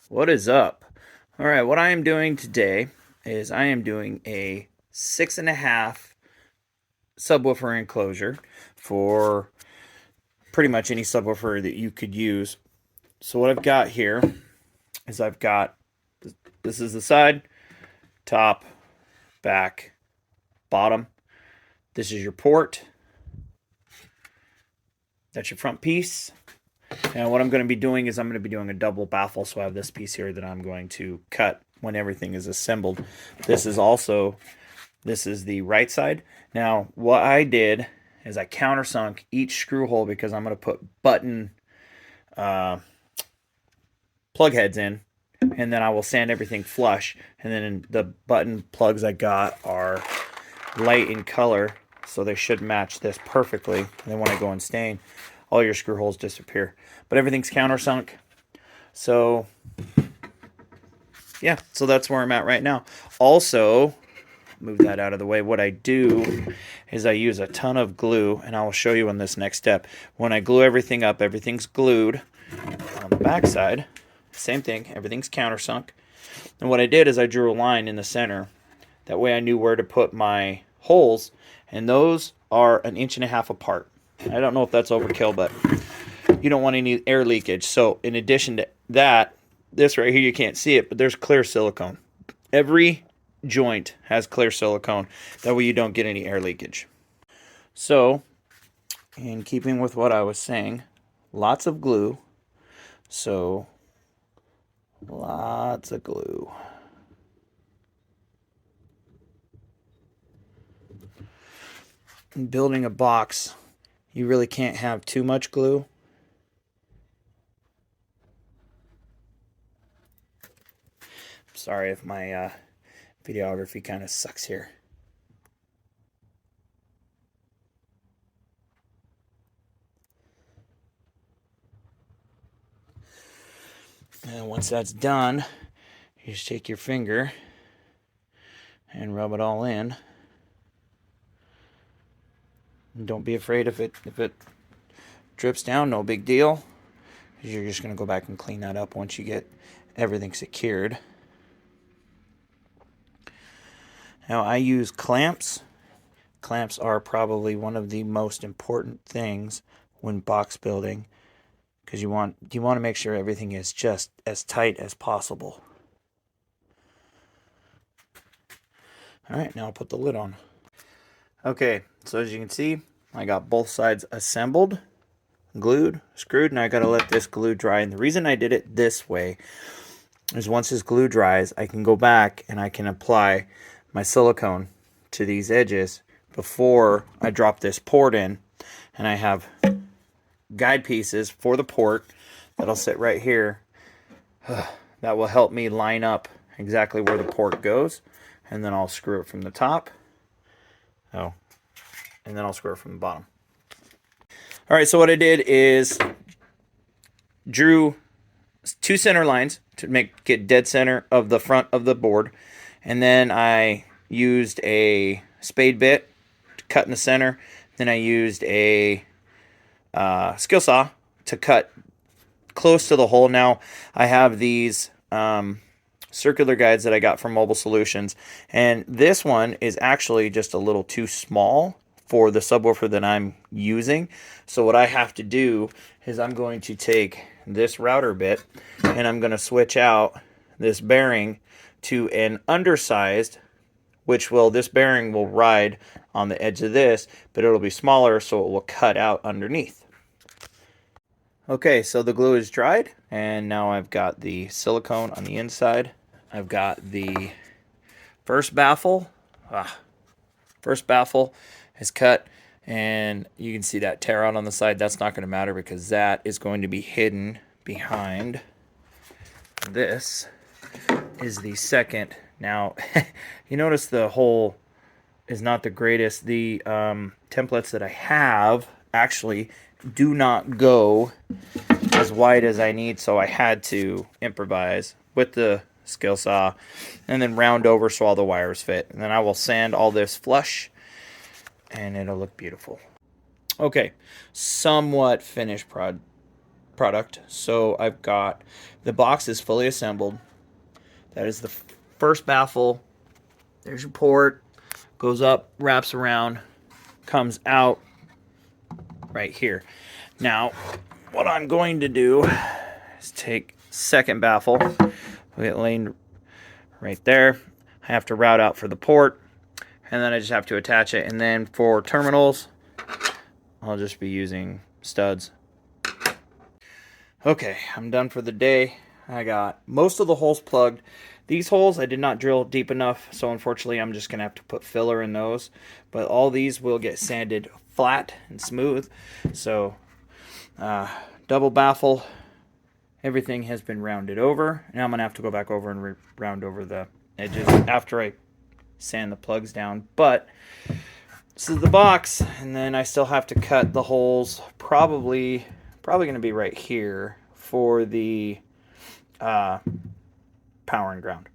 What is up? All right, what I am doing today is I am doing a 6.5 subwoofer enclosure for pretty much any subwoofer that you could use. So what I've got here is I've got this is the side, top, back, bottom. This is your port. That's your front piece. And what I'm going to be doing is I'm going to be doing a double baffle. So I have this piece here that I'm going to cut when everything is assembled. This is the right side. Now, what I did is I countersunk each screw hole because I'm going to put button uh, plug heads in, and then I will sand everything flush. And then the button plugs I got are light in color, so they should match this perfectly. And then when I go and stain, all your screw holes disappear. But everything's countersunk. So, yeah, so that's where I'm at right now. Also, move that out of the way. What I do is I use a ton of glue, and I will show you in this next step. When I glue everything up, everything's glued on the back side. Same thing, everything's countersunk. And what I did is I drew a line in the center. That way I knew where to put my holes, and those are 1.5 inches apart. I don't know if that's overkill, but you don't want any air leakage. So in addition to that, this right here, you can't see it, but there's clear silicone. Every joint has clear silicone. That way you don't get any air leakage. So, in keeping with what I was saying, lots of glue. So, lots of glue. In building a box, you really can't have too much glue. Sorry if my videography kind of sucks here. And once that's done, you just take your finger and rub it all in. And don't be afraid if it drips down, no big deal. You're just going to go back and clean that up once you get everything secured. Now I use clamps. Clamps are probably one of the most important things when box building, because you want to make sure everything is just as tight as possible. All right, now I'll put the lid on. Okay, so as you can see, I got both sides assembled, glued, screwed, and I got to let this glue dry. And the reason I did it this way is once this glue dries, I can go back and I can apply my silicone to these edges before I drop this port in. And I have guide pieces for the port that'll sit right here. That will help me line up exactly where the port goes. And then I'll screw it from the top. Oh, and then I'll screw it from the bottom. All right, so what I did is drew 2 center lines to get dead center of the front of the board. And then I used a spade bit to cut in the center. Then I used a skill saw to cut close to the hole. Now I have these circular guides that I got from Mobile Solutions, and this one is actually just a little too small for the subwoofer that I'm using. So what I have to do is I'm going to take this router bit and I'm going to switch out this bearing to an undersized, this bearing will ride on the edge of this, but it'll be smaller, so it will cut out underneath. Okay, so the glue is dried, and now I've got the silicone on the inside. I've got the first baffle. First baffle is cut, and you can see that tear out on the side. That's not going to matter because that is going to be hidden behind this. Is the second. Now, you notice the hole is not the greatest. The templates that I have actually do not go as wide as I need, so I had to improvise with the skill saw and then round over so all the wires fit. And then I will sand all this flush and it'll look beautiful. Okay, somewhat finished product. So I've got, the box is fully assembled. That is the first baffle. There's your port. Goes up, wraps around, comes out right here. Now, what I'm going to do is take second baffle. We get laying right there. I have to route out for the port, and then I just have to attach it. And then for terminals, I'll just be using studs. Okay, I'm done for the day. I got most of the holes plugged. These holes I did not drill deep enough, so unfortunately I'm just going to have to put filler in those. But all these will get sanded flat and smooth. So double baffle, everything has been rounded over. Now I'm going to have to go back over and round over the edges after I sand the plugs down. But this is the box, and then I still have to cut the holes, probably going to be right here for the power and ground.